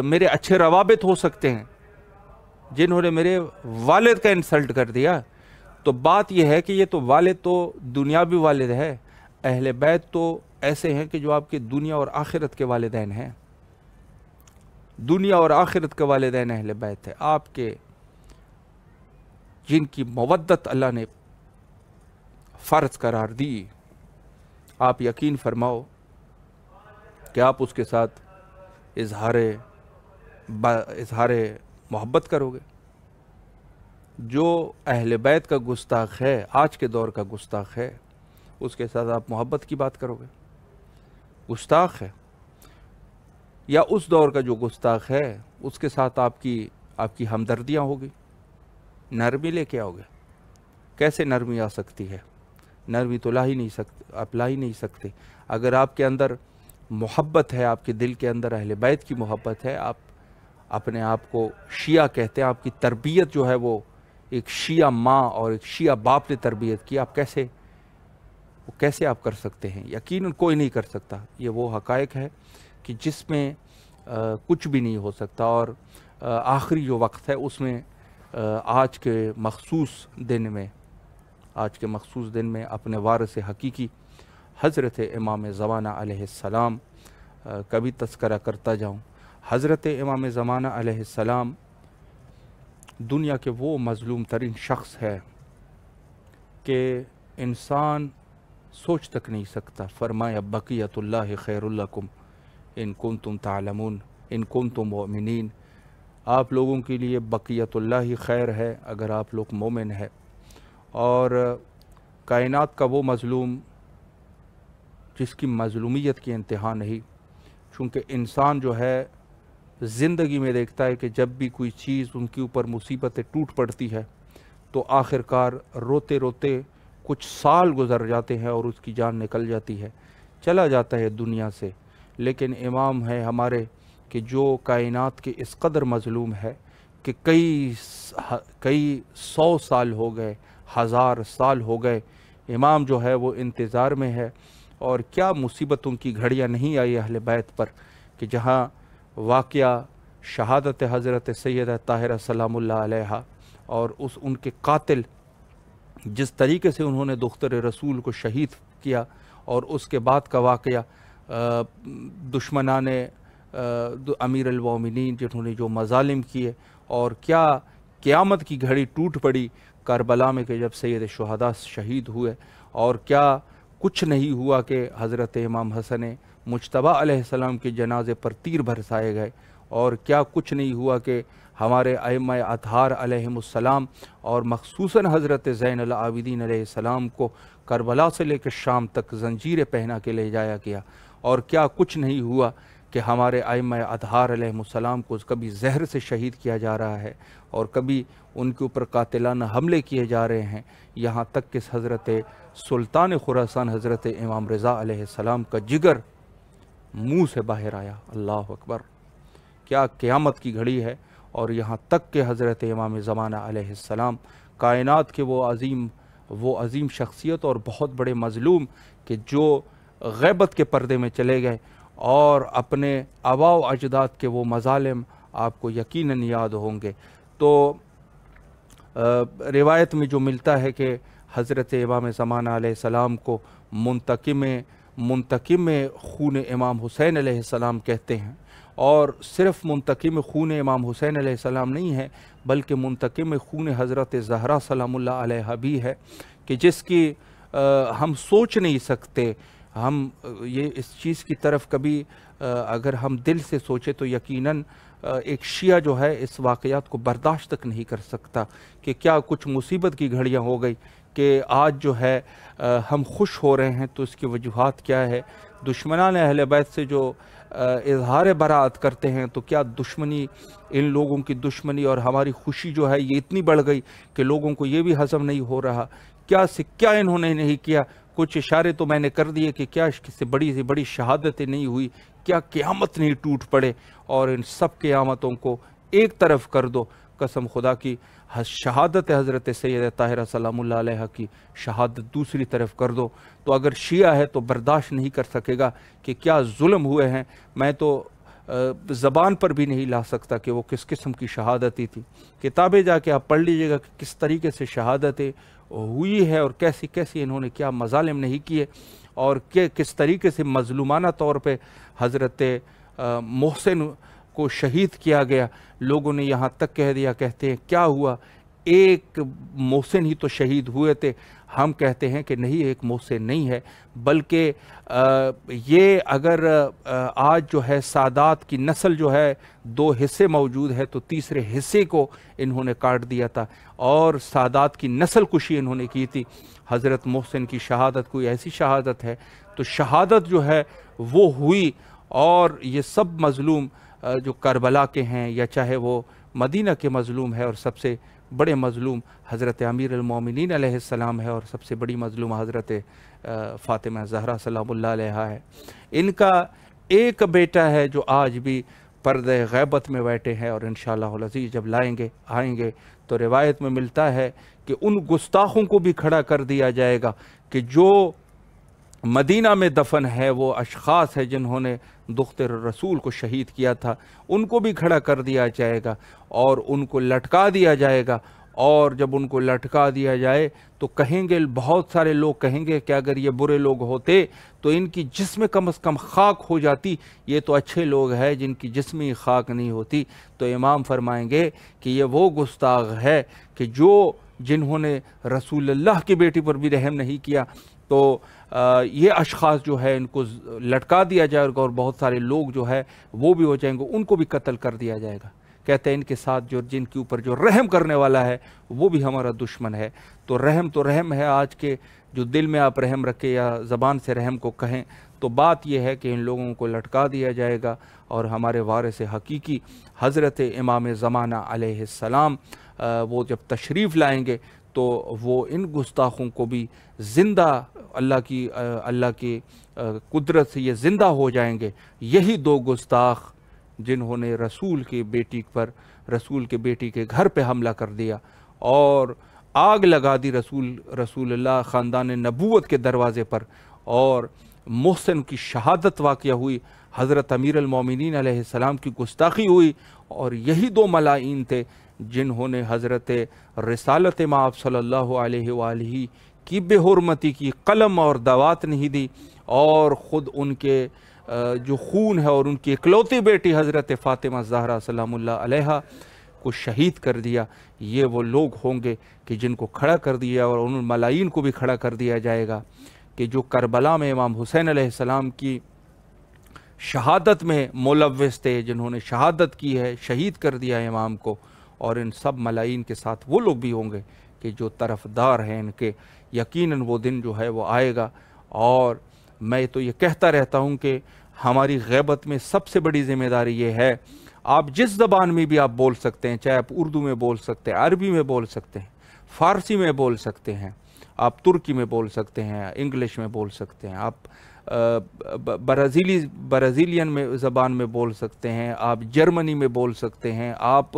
Speaker 1: میرے اچھے روابط ہو سکتے ہیں، جنہوں نے میرے والد کا انسلٹ کر دیا۔ تو بات یہ ہے کہ یہ تو والد تو دنیاوی والد ہے، اہل بیت تو ایسے ہیں کہ جو آپ کے دنیا اور آخرت کے والدین ہیں، دنیا اور آخرت کے والدین اہل بیت ہے، آپ کے جن کی مودت اللہ نے فرض قرار دی۔ آپ یقین فرماؤ کہ آپ اس کے ساتھ اظہار محبت کرو گے۔ جو اہل بیت کا گستاخ ہے، آج کے دور کا گستاخ ہے، اس کے ساتھ آپ محبت کی بات کرو گے؟ گستاخ ہے۔ یا اس دور کا جو گستاخ ہے اس کے ساتھ آپ کی ہمدردیاں ہوگی، نرمی لے کے آؤ گے؟ کیسے نرمی آ سکتی ہے؟ نرمی تو آپ لا ہی نہیں سکتے۔ اگر آپ کے اندر محبت ہے، آپ کے دل کے اندر اہل بیت کی محبت ہے، آپ اپنے آپ کو شیعہ کہتے ہیں، آپ کی تربیت جو ہے وہ ایک شیعہ ماں اور ایک شیعہ باپ نے تربیت کی، آپ کیسے آپ کر سکتے ہیں؟ یقیناً کوئی نہیں کر سکتا۔ یہ وہ حقائق ہے کہ جس میں کچھ بھی نہیں ہو سکتا، اور آخری جو وقت ہے اس میں آج کے مخصوص دن میں اپنے وارث حقیقی حضرت امام زمانہ علیہ السلام کا بھی تذکرہ کرتا جاؤں۔ حضرت امام زمانہ علیہ السلام دنیا کے وہ مظلوم ترین شخص ہے کہ انسان سوچ تک نہیں سکتا۔ فرمایا بقیت اللہ خیر لکم ان کنتم تعلمون ان کنتم مؤمنین، آپ لوگوں کے لیے بقیت اللہ ہی خیر ہے اگر آپ لوگ مومن ہیں۔ اور کائنات کا وہ مظلوم جس کی مظلومیت کی انتہا نہیں، چونکہ انسان جو ہے زندگی میں دیکھتا ہے کہ جب بھی کوئی چیز ان کے اوپر مصیبتیں ٹوٹ پڑتی ہے تو آخرکار روتے روتے کچھ سال گزر جاتے ہیں اور اس کی جان نکل جاتی ہے، چلا جاتا ہے دنیا سے۔ لیکن امام ہے ہمارے کہ جو کائنات کے اس قدر مظلوم ہے کہ کئی 100 سال ہو گئے، 1000 سال ہو گئے، امام جو ہے وہ انتظار میں ہے۔ اور کیا مصیبتوں کی گھڑیاں نہیں آئی اہل بیت پر کہ جہاں واقعہ شہادت حضرت سیدہ طاہرہ سلام اللہ علیہا اور ان کے قاتل جس طریقے سے انہوں نے دختر رسول کو شہید کیا، اور اس کے بعد کا واقعہ دشمنان امیر المومنین جنہوں نے جو مظالم کیے، اور قیامت کی گھڑی ٹوٹ پڑی کربلا میں کہ جب سید شہداء شہید ہوئے، اور کیا کچھ نہیں ہوا کہ حضرت امام حسن مجتبیٰ علیہ السلام کے جنازے پر تیر برسائے گئے، اور کیا کچھ نہیں ہوا کہ ہمارے ائمہ اطہار علیہم السلام اور مخصوصاً حضرت زین العابدین علیہ السلام کو کربلا سے لے کے شام تک زنجیریں پہنا کے لے جایا گیا، اور کیا کچھ نہیں ہوا کہ ہمارے ائمہ اطہار علیہم السلام کو کبھی زہر سے شہید کیا جا رہا ہے اور کبھی ان کے اوپر قاتلانہ حملے کیے جا رہے ہیں، یہاں تک کہ حضرت سلطان خراسان حضرت امام رضا علیہ السلام کا جگر منہ سے باہر آیا۔ اللہ اکبر، کیا قیامت کی گھڑی ہے! اور یہاں تک کہ حضرت امام زمانہ علیہ السلام کائنات کے وہ عظیم شخصیت اور بہت بڑے مظلوم کہ جو غیبت کے پردے میں چلے گئے، اور اپنے آباء و اجداد کے وہ مظالم آپ کو یقیناً یاد ہوں گے۔ تو روایت میں جو ملتا ہے کہ حضرت امام زمانہ علیہ السلام کو منتقم خون امام حسین علیہ السلام کہتے ہیں، اور صرف منتقم خون امام حسین علیہ السلام نہیں ہے بلکہ منتقم خون حضرت زہرا سلام اللہ علیہا بھی ہے، کہ جس کی ہم سوچ نہیں سکتے، ہم یہ اس چیز کی طرف کبھی اگر ہم دل سے سوچے تو یقیناً ایک شیعہ جو ہے اس واقعات کو برداشت تک نہیں کر سکتا کہ کیا کچھ مصیبت کی گھڑیاں ہو گئی کہ آج جو ہے ہم خوش ہو رہے ہیں، تو اس کی وجوہات کیا ہے؟ دشمنان اہل بیت سے جو اظہار براعت کرتے ہیں، تو کیا دشمنی، ان لوگوں کی دشمنی اور ہماری خوشی جو ہے یہ اتنی بڑھ گئی کہ لوگوں کو یہ بھی ہضم نہیں ہو رہا؟ کیا انہوں نے نہیں کیا؟ کچھ اشارے تو میں نے کر دیے کہ کیا سے بڑی شہادتیں نہیں ہوئی، کیا قیامت نہیں ٹوٹ پڑے، اور ان سب قیامتوں کو ایک طرف کر دو، قسم خدا کی شہادت حضرت سید طاہرہ سلام اللہ علیہ کی شہادت دوسری طرف کر دو، تو اگر شیعہ ہے تو برداشت نہیں کر سکے گا کہ کیا ظلم ہوئے ہیں۔ میں تو زبان پر بھی نہیں لا سکتا کہ وہ کس قسم کی شہادتیں تھی۔ کتابیں جا کے آپ پڑھ لیجئے گا کہ کس طریقے سے شہادتیں ہوئی ہے، اور کیسی انہوں نے کیا مظالم نہیں کیے، اور کس طریقے سے مظلومانہ طور پہ حضرت محسن کو شہید کیا گیا۔ لوگوں نے یہاں تک کہتے ہیں کیا ہوا، ایک محسن ہی تو شہید ہوئے تھے۔ ہم کہتے ہیں کہ نہیں، ایک محسن نہیں ہے، بلکہ یہ اگر آج جو ہے سادات کی نسل جو ہے 2 حصے موجود ہے، تو تیسرے حصے کو انہوں نے کاٹ دیا تھا، اور سادات کی نسل کشی انہوں نے کی تھی۔ حضرت محسن کی شہادت کوئی ایسی شہادت ہے؟ تو شہادت جو ہے وہ ہوئی، اور یہ سب مظلوم جو کربلا کے ہیں، یا چاہے وہ مدینہ کے مظلوم ہے، اور سب سے بڑے مظلوم حضرت امیر المومنین علیہ السلام ہے، اور سب سے بڑی مظلوم حضرت فاطمہ زہرا سلام اللہ علیہا ہے۔ ان کا ایک بیٹا ہے جو آج بھی پردہ غیبت میں بیٹھے ہیں، اور انشاءاللہ العزیز جب آئیں گے تو روایت میں ملتا ہے کہ ان گستاخوں کو بھی کھڑا کر دیا جائے گا کہ جو مدینہ میں دفن ہے، وہ اشخاص ہیں جنہوں نے دختر رسول کو شہید کیا تھا، ان کو بھی کھڑا کر دیا جائے گا، اور ان کو لٹکا دیا جائے گا۔ اور جب ان کو لٹکا دیا جائے تو کہیں گے، بہت سارے لوگ کہیں گے کہ اگر یہ برے لوگ ہوتے تو ان کی جسم کم از کم خاک ہو جاتی، یہ تو اچھے لوگ ہیں جن کی جسمی خاک نہیں ہوتی۔ تو امام فرمائیں گے کہ یہ وہ گستاخ ہے کہ جنہوں نے رسول اللہ کی بیٹی پر بھی رحم نہیں کیا، تو یہ اشخاص جو ہے ان کو لٹکا دیا جائے گا، اور بہت سارے لوگ جو ہے وہ بھی ہو جائیں گے، ان کو بھی قتل کر دیا جائے گا۔ کہتے ہیں ان کے ساتھ جن کے اوپر جو رحم کرنے والا ہے وہ بھی ہمارا دشمن ہے۔ تو رحم ہے، آج کے جو دل میں آپ رحم رکھے یا زبان سے رحم کو کہیں، تو بات یہ ہے کہ ان لوگوں کو لٹکا دیا جائے گا، اور ہمارے وارث حقیقی حضرت امام زمانہ علیہ السلام وہ جب تشریف لائیں گے تو وہ ان گستاخوں کو بھی زندہ اللہ کی قدرت سے یہ زندہ ہو جائیں گے۔ یہی 2 گستاخ جنہوں نے رسول کی بیٹی کے گھر پہ حملہ کر دیا اور آگ لگا دی رسول اللہ خاندان نبوت کے دروازے پر، اور محسن کی شہادت واقع ہوئی، حضرت امیر المومنین علیہ السلام کی گستاخی ہوئی، اور یہی 2 ملائین تھے جنہوں نے حضرت رسالت مآب صلی اللہ علیہ وآلہ کی بے حرمتی کی، قلم اور دوات نہیں دی، اور خود ان کے جو خون ہے اور ان کی اکلوتی بیٹی حضرت فاطمہ زہرا سلام اللہ علیہا کو شہید کر دیا، یہ وہ لوگ ہوں گے کہ جن کو کھڑا کر دیا اور ان ملائی کو بھی کھڑا کر دیا جائے گا کہ جو کربلا میں امام حسین علیہ السلام کی شہادت میں ملوث تھے، جنہوں نے شہادت کی ہے، شہید کر دیا امام کو، اور ان سب ملائی کے ساتھ وہ لوگ بھی ہوں گے کہ جو طرفدار ہیں ان کے۔ یقیناً وہ دن جو ہے وہ آئے گا، اور میں تو یہ کہتا رہتا ہوں کہ ہماری غیبت میں سب سے بڑی ذمہ داری یہ ہے، آپ جس زبان میں بھی آپ بول سکتے ہیں، چاہے آپ اردو میں بول سکتے ہیں، عربی میں بول سکتے ہیں، فارسی میں بول سکتے ہیں، آپ ترکی میں بول سکتے ہیں، انگلش میں بول سکتے ہیں، آپ برازیلین میں زبان میں بول سکتے ہیں، آپ جرمنی میں بول سکتے ہیں، آپ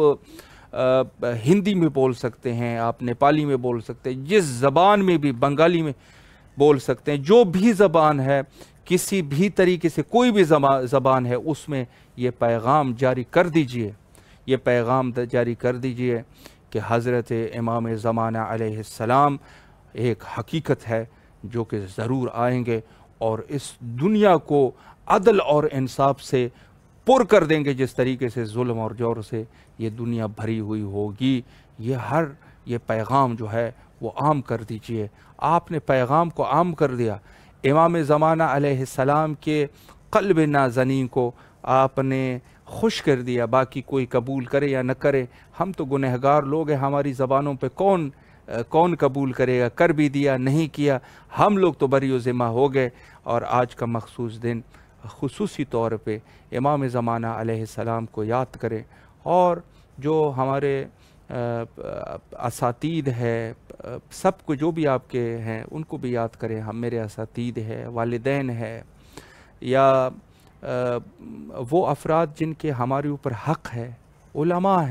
Speaker 1: ہندی میں بول سکتے ہیں، آپ نیپالی میں بول سکتے ہیں، جس زبان میں بھی، بنگالی میں بول سکتے ہیں، جو بھی زبان ہے، کسی بھی طریقے سے کوئی بھی زبان ہے، اس میں یہ پیغام جاری کر دیجئے، یہ پیغام جاری کر دیجئے کہ حضرت امام زمانہ علیہ السلام ایک حقیقت ہے جو کہ ضرور آئیں گے، اور اس دنیا کو عدل اور انصاف سے پر کر دیں گے، جس طریقے سے ظلم اور جور سے یہ دنیا بھری ہوئی ہوگی۔ یہ پیغام جو ہے وہ عام کر دیجئے۔ آپ نے پیغام کو عام کر دیا، امام زمانہ علیہ السلام کے قلب نازنین کو آپ نے خوش کر دیا، باقی کوئی قبول کرے یا نہ کرے، ہم تو گنہگار لوگ ہیں، ہماری زبانوں پہ کون قبول کرے گا، کر بھی دیا نہیں کیا، ہم لوگ تو بری و ذمہ ہو گئے۔ اور آج کا مخصوص دن خصوصی طور پہ امام زمانہ علیہ السلام کو یاد کریں، اور جو ہمارے اساتید ہے، سب کو جو بھی آپ کے ہیں ان کو بھی یاد کریں، ہم میرے اساتید ہے، والدین ہے، یا وہ افراد جن کے ہمارے اوپر حق ہے، علماء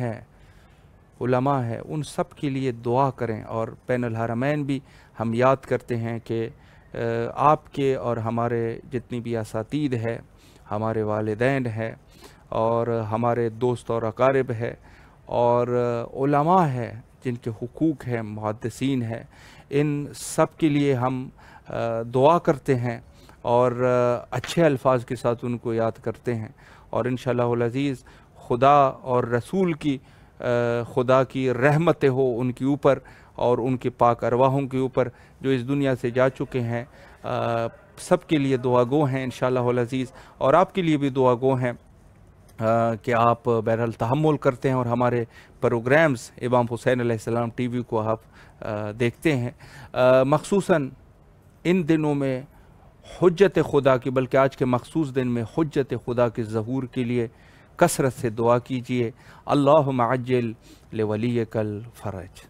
Speaker 1: ہے، ان سب کے لیے دعا کریں۔ اور بین الحرمین بھی ہم یاد کرتے ہیں کہ آپ کے اور ہمارے جتنی بھی اساتید ہے، ہمارے والدین ہے، اور ہمارے دوست اور اقارب ہے، اور علماء ہے جن کے حقوق ہیں، محدثین ہیں، ان سب کے لیے ہم دعا کرتے ہیں، اور اچھے الفاظ کے ساتھ ان کو یاد کرتے ہیں، اور انشاءاللہ العزیز خدا اور رسول کی خدا کی رحمتیں ہو ان کے اوپر اور ان کے پاک ارواحوں کے اوپر جو اس دنیا سے جا چکے ہیں، سب کے لیے دعا گو ہیں انشاءاللہ العزیز، اور آپ کے لیے بھی دعا گو ہیں کہ آپ بہرحال تحمل کرتے ہیں اور ہمارے پروگرامز امام حسین علیہ السلام ٹی وی کو آپ دیکھتے ہیں۔ مخصوصاً ان دنوں میں حجت خدا کی، بلکہ آج کے مخصوص دن میں حجت خدا کے ظہور کے لیے کثرت سے دعا کیجیے۔ اللہم عجل لولیک الفرج۔